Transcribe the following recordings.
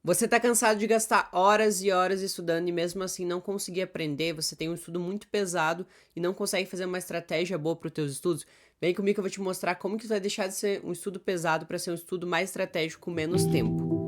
Você está cansado de gastar horas e horas estudando e mesmo assim não conseguir aprender, você tem um estudo muito pesado e não consegue fazer uma estratégia boa para os teus estudos? Vem comigo que eu vou te mostrar como que tu vai deixar de ser um estudo pesado para ser um estudo mais estratégico com menos tempo.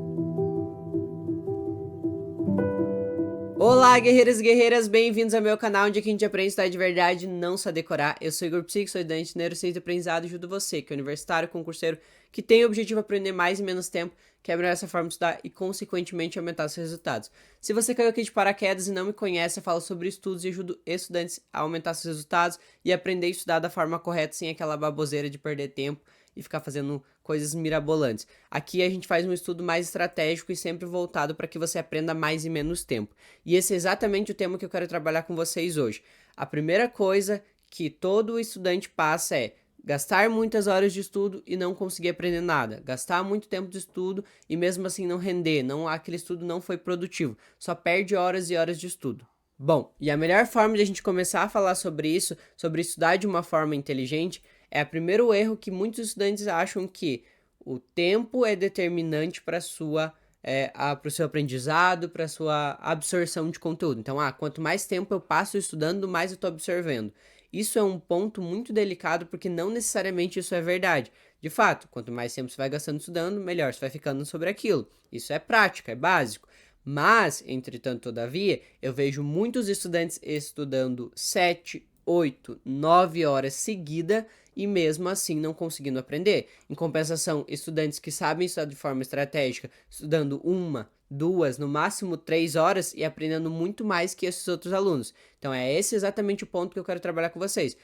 Olá, guerreiros e guerreiras, bem-vindos ao meu canal, onde aqui a gente aprende a estudar de verdade, não só decorar. Eu sou Igor Psico, sou estudante de neurociência e aprendizado e ajudo você, que é universitário, concurseiro, que tem o objetivo de aprender mais em menos tempo, quebrar essa forma de estudar e, consequentemente, aumentar seus resultados. Se você caiu aqui de paraquedas e não me conhece, eu falo sobre estudos e ajudo estudantes a aumentar seus resultados e aprender a estudar da forma correta, sem aquela baboseira de perder tempo e ficar fazendo coisas mirabolantes. Aqui a gente faz um estudo mais estratégico e sempre voltado para que você aprenda mais em menos tempo. E esse é exatamente o tema que eu quero trabalhar com vocês hoje. A primeira coisa que todo estudante passa é gastar muitas horas de estudo e não conseguir aprender nada. Gastar muito tempo de estudo e mesmo assim não render. Aquele estudo não foi produtivo. Só perde horas e horas de estudo. Bom, e a melhor forma de a gente começar a falar sobre isso, sobre estudar de uma forma inteligente, é o primeiro erro que muitos estudantes acham que o tempo é determinante para o seu aprendizado, para a sua absorção de conteúdo. Então, quanto mais tempo eu passo estudando, mais eu estou absorvendo. Isso é um ponto muito delicado porque não necessariamente isso é verdade. De fato, quanto mais tempo você vai gastando estudando, melhor você vai ficando sobre aquilo. Isso é prática, é básico. Mas, entretanto, todavia, eu vejo muitos estudantes estudando 7, 8, 9 horas seguidas e mesmo assim não conseguindo aprender. Em compensação, estudantes que sabem estudar de forma estratégica, estudando 1, 2, no máximo 3 horas e aprendendo muito mais que esses outros alunos. Então é esse exatamente o ponto que eu quero trabalhar com vocês.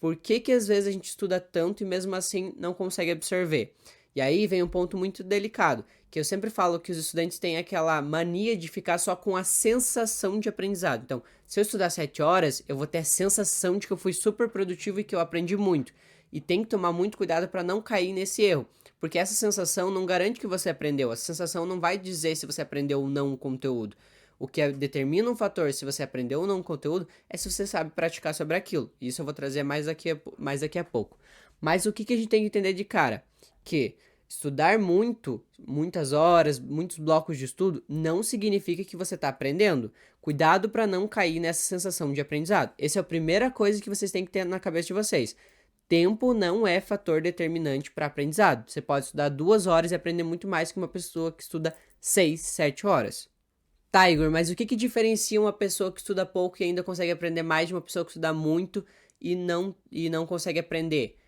Por que às vezes a gente estuda tanto e mesmo assim não consegue absorver? E aí vem um ponto muito delicado, que eu sempre falo que os estudantes têm aquela mania de ficar só com a sensação de aprendizado. Então, se eu estudar 7 horas, eu vou ter a sensação de que eu fui super produtivo e que eu aprendi muito. E tem que tomar muito cuidado para não cair nesse erro, porque essa sensação não garante que você aprendeu. Essa sensação não vai dizer se você aprendeu ou não o conteúdo. O que determina um fator se você aprendeu ou não o conteúdo é se você sabe praticar sobre aquilo. Isso eu vou trazer mais daqui a pouco. Mas o que a gente tem que entender de cara? Que estudar muito, muitas horas, muitos blocos de estudo, não significa que você está aprendendo. Cuidado para não cair nessa sensação de aprendizado. Essa é a primeira coisa que vocês têm que ter na cabeça de vocês. Tempo não é fator determinante para aprendizado. Você pode estudar 2 horas e aprender muito mais que uma pessoa que estuda 6, 7 horas. Tá, Igor, mas o que diferencia uma pessoa que estuda pouco e ainda consegue aprender mais de uma pessoa que estuda muito e não consegue aprender?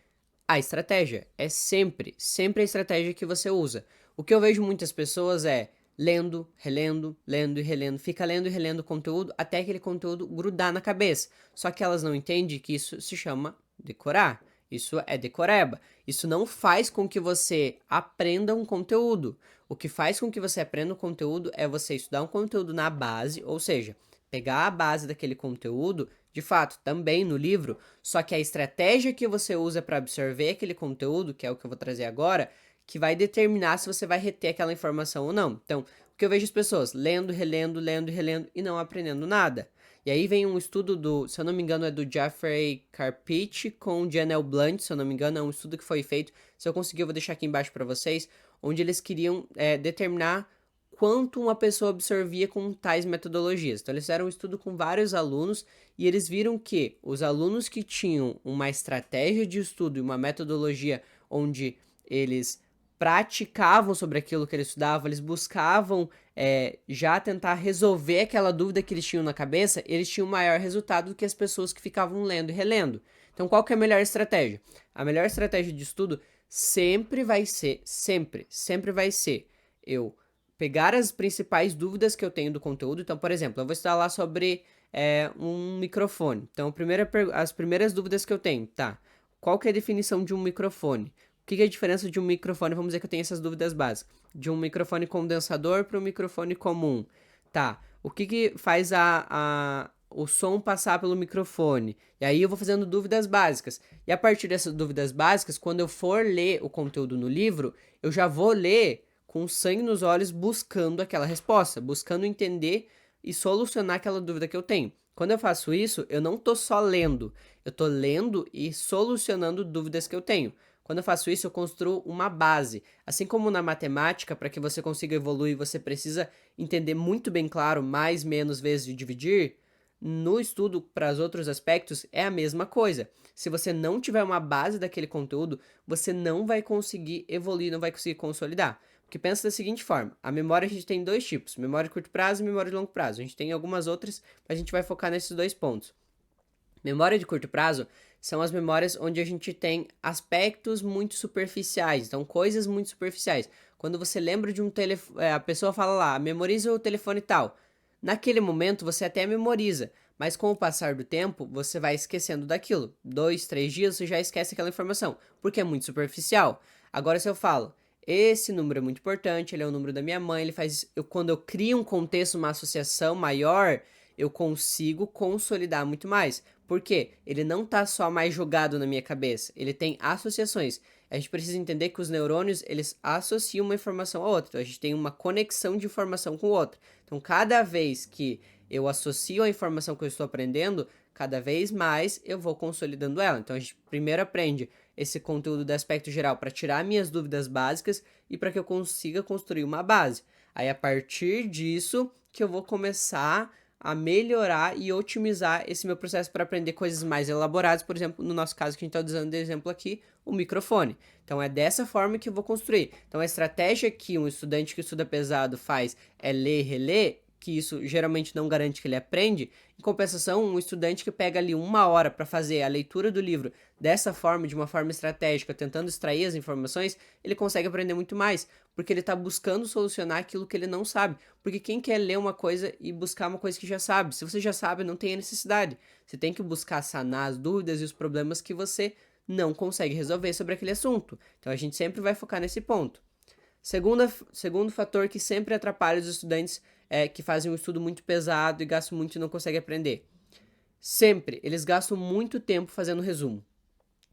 A estratégia é sempre a estratégia que você usa. O que eu vejo muitas pessoas é lendo, relendo, lendo e relendo. Fica lendo e relendo conteúdo até aquele conteúdo grudar na cabeça. Só que elas não entendem que isso se chama decorar. Isso é decoreba. Isso não faz com que você aprenda um conteúdo. O que faz com que você aprenda um conteúdo é você estudar um conteúdo na base, ou seja, pegar a base daquele conteúdo, de fato, também no livro, só que a estratégia que você usa para absorver aquele conteúdo, que é o que eu vou trazer agora, que vai determinar se você vai reter aquela informação ou não. Então, o que eu vejo as pessoas lendo, relendo, lendo e relendo e não aprendendo nada. E aí vem um estudo se eu não me engano, é do Jeffrey Karpich com Janelle Blunt, se eu não me engano, é um estudo que foi feito, se eu conseguir eu vou deixar aqui embaixo para vocês, onde eles queriam determinar quanto uma pessoa absorvia com tais metodologias. Então, eles fizeram um estudo com vários alunos e eles viram que os alunos que tinham uma estratégia de estudo e uma metodologia onde eles praticavam sobre aquilo que eles estudavam, eles buscavam já tentar resolver aquela dúvida que eles tinham na cabeça, eles tinham maior resultado do que as pessoas que ficavam lendo e relendo. Então, qual que é a melhor estratégia? A melhor estratégia de estudo sempre vai ser eu pegar as principais dúvidas que eu tenho do conteúdo. Então, por exemplo, eu vou estudar lá sobre um microfone. Então, as primeiras dúvidas que eu tenho, tá? Qual que é a definição de um microfone? O que é a diferença de um microfone? Vamos dizer que eu tenho essas dúvidas básicas. De um microfone condensador para um microfone comum. Tá, o que faz o som passar pelo microfone? E aí eu vou fazendo dúvidas básicas. E a partir dessas dúvidas básicas, quando eu for ler o conteúdo no livro, eu já vou ler com sangue nos olhos buscando aquela resposta, buscando entender e solucionar aquela dúvida que eu tenho. Quando eu faço isso, eu não tô só lendo, eu tô lendo e solucionando dúvidas que eu tenho. Quando eu faço isso, eu construo uma base. Assim como na matemática, para que você consiga evoluir, você precisa entender muito bem claro, mais, menos vezes de dividir. No estudo para os outros aspectos é a mesma coisa. Se você não tiver uma base daquele conteúdo, você não vai conseguir evoluir, não vai conseguir consolidar. Porque pensa da seguinte forma, a memória a gente tem dois tipos, memória de curto prazo e memória de longo prazo. A gente tem algumas outras, mas a gente vai focar nesses dois pontos. Memória de curto prazo são as memórias onde a gente tem aspectos muito superficiais, então coisas muito superficiais. Quando você lembra de um telefone, a pessoa fala lá, memoriza o telefone tal. Naquele momento você até memoriza, mas com o passar do tempo você vai esquecendo daquilo. 2, 3 dias você já esquece aquela informação, porque é muito superficial. Agora se eu falo, esse número é muito importante, ele é o número da minha mãe, ele faz, quando eu crio um contexto, uma associação maior, eu consigo consolidar muito mais. Por quê? Ele não está só mais jogado na minha cabeça, ele tem associações. A gente precisa entender que os neurônios, eles associam uma informação a outra. A gente tem uma conexão de informação com outra. Então, cada vez que eu associo a informação que eu estou aprendendo, cada vez mais eu vou consolidando ela. Então, a gente primeiro aprende esse conteúdo do aspecto geral para tirar minhas dúvidas básicas e para que eu consiga construir uma base. Aí, a partir disso, que eu vou começar a melhorar e otimizar esse meu processo para aprender coisas mais elaboradas, por exemplo, no nosso caso que a gente está usando de exemplo aqui, o microfone. Então é dessa forma que eu vou construir. Então a estratégia que um estudante que estuda pesado faz é ler e reler, que isso geralmente não garante que ele aprende. Em compensação, um estudante que pega ali 1 hora para fazer a leitura do livro dessa forma, de uma forma estratégica, tentando extrair as informações, ele consegue aprender muito mais, porque ele está buscando solucionar aquilo que ele não sabe. Porque quem quer ler uma coisa e buscar uma coisa que já sabe? Se você já sabe, não tem a necessidade. Você tem que buscar sanar as dúvidas e os problemas que você não consegue resolver sobre aquele assunto. Então a gente sempre vai focar nesse ponto. Segundo fator que sempre atrapalha os estudantes que fazem um estudo muito pesado e gastam muito e não conseguem aprender. Sempre, eles gastam muito tempo fazendo resumo.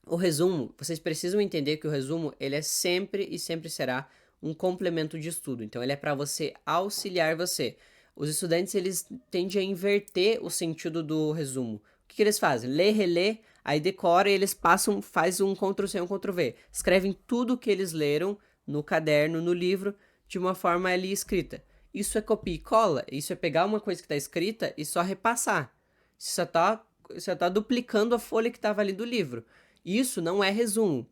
O resumo, vocês precisam entender que o resumo, ele é sempre e sempre será um complemento de estudo. Então, ele é para você auxiliar você. Os estudantes, eles tendem a inverter o sentido do resumo. O que eles fazem? Lê, relê, aí decora e eles faz um Ctrl+C, um Ctrl+V. Escrevem tudo o que eles leram no caderno, no livro, de uma forma ali escrita. Isso é copia e cola, isso é pegar uma coisa que está escrita e só repassar. Você só tá duplicando a folha que estava ali do livro. Isso não é resumo.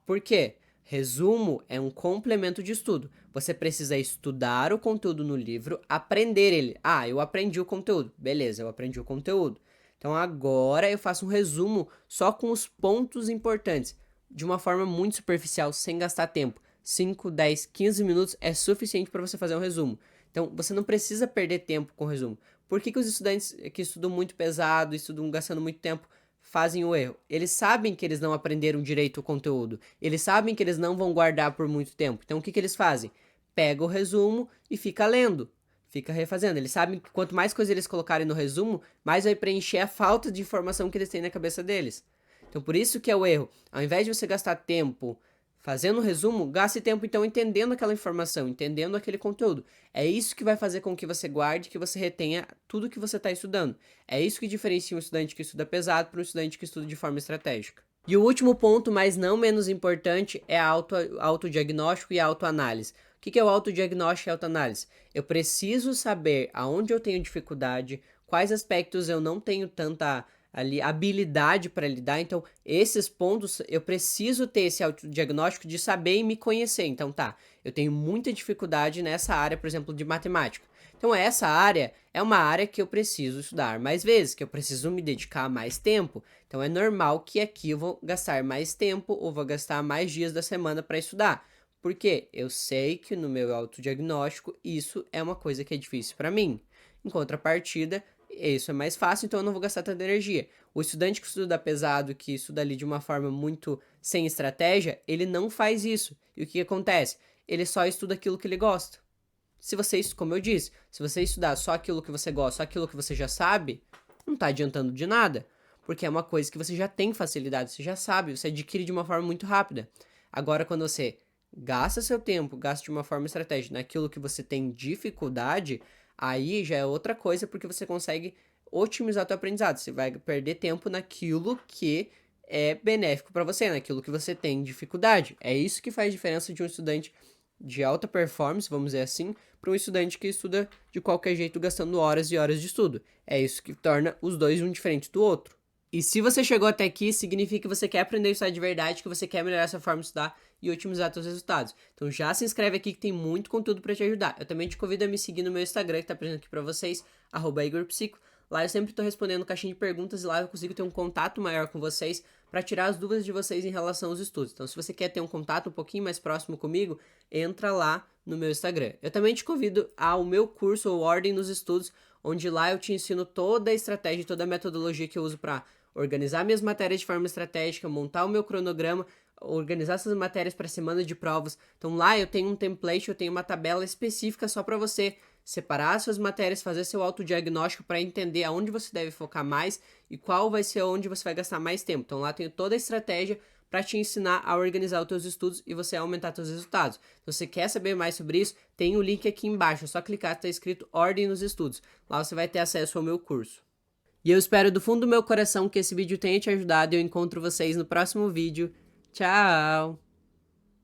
Por quê? Resumo é um complemento de estudo. Você precisa estudar o conteúdo no livro, aprender ele. Ah, eu aprendi o conteúdo. Beleza, eu aprendi o conteúdo. Então agora eu faço um resumo só com os pontos importantes, de uma forma muito superficial, sem gastar tempo. 5, 10, 15 minutos é suficiente para você fazer um resumo. Então, você não precisa perder tempo com o resumo. Por que os estudantes que estudam muito pesado, estudam gastando muito tempo, fazem o erro? Eles sabem que eles não aprenderam direito o conteúdo. Eles sabem que eles não vão guardar por muito tempo. Então, o que eles fazem? Pega o resumo e fica lendo. Fica refazendo. Eles sabem que quanto mais coisas eles colocarem no resumo, mais vai preencher a falta de informação que eles têm na cabeça deles. Então, por isso que é o erro. Ao invés de você gastar tempo fazendo o resumo, gaste tempo então entendendo aquela informação, entendendo aquele conteúdo. É isso que vai fazer com que você guarde, que você retenha tudo que você está estudando. É isso que diferencia um estudante que estuda pesado para um estudante que estuda de forma estratégica. E o último ponto, mas não menos importante, é a autodiagnóstico e a autoanálise. O que é o autodiagnóstico e a autoanálise? Eu preciso saber aonde eu tenho dificuldade, quais aspectos eu não tenho tanta ali habilidade para lidar. Então, esses pontos eu preciso ter esse autodiagnóstico de saber e me conhecer. Então, tá, eu tenho muita dificuldade nessa área, por exemplo, de matemática. Então, essa área é uma área que eu preciso estudar mais vezes, que eu preciso me dedicar mais tempo. Então, é normal que aqui eu vou gastar mais tempo ou vou gastar mais dias da semana para estudar. Porque eu sei que no meu autodiagnóstico isso é uma coisa que é difícil para mim. Em contrapartida, isso é mais fácil, então eu não vou gastar tanta energia. O estudante que estuda pesado, que estuda ali de uma forma muito sem estratégia, ele não faz isso. E o que acontece? Ele só estuda aquilo que ele gosta. Se você, como eu disse, se você estudar só aquilo que você gosta, só aquilo que você já sabe, não está adiantando de nada. Porque é uma coisa que você já tem facilidade, você já sabe, você adquire de uma forma muito rápida. Agora, quando você gasta seu tempo, gasta de uma forma estratégica naquilo que você tem dificuldade, aí já é outra coisa, porque você consegue otimizar teu aprendizado. Você vai perder tempo naquilo que é benéfico para você, naquilo que você tem dificuldade. É isso que faz diferença de um estudante de alta performance, vamos dizer assim, para um estudante que estuda de qualquer jeito gastando horas e horas de estudo. É isso que torna os dois um diferente do outro. E se você chegou até aqui, significa que você quer aprender a estudar de verdade, que você quer melhorar sua forma de estudar e otimizar seus resultados. Então já se inscreve aqui que tem muito conteúdo para te ajudar. Eu também te convido a me seguir no meu Instagram, que tá aparecendo aqui para vocês, @IgorPsico. Lá eu sempre estou respondendo caixinha de perguntas e lá eu consigo ter um contato maior com vocês para tirar as dúvidas de vocês em relação aos estudos. Então, se você quer ter um contato um pouquinho mais próximo comigo, entra lá no meu Instagram. Eu também te convido ao meu curso, ou Ordem nos Estudos, onde lá eu te ensino toda a estratégia, toda a metodologia que eu uso para organizar minhas matérias de forma estratégica, montar o meu cronograma, organizar essas matérias para semana de provas. Então lá eu tenho um template, eu tenho uma tabela específica só para você separar suas matérias, fazer seu autodiagnóstico para entender aonde você deve focar mais e qual vai ser onde você vai gastar mais tempo. Então lá tenho toda a estratégia para te ensinar a organizar os teus estudos e você aumentar seus resultados. Então, se você quer saber mais sobre isso, tem o link aqui embaixo, é só clicar, está escrito Ordem nos Estudos. Lá você vai ter acesso ao meu curso. E eu espero do fundo do meu coração que esse vídeo tenha te ajudado e eu encontro vocês no próximo vídeo. Tchau!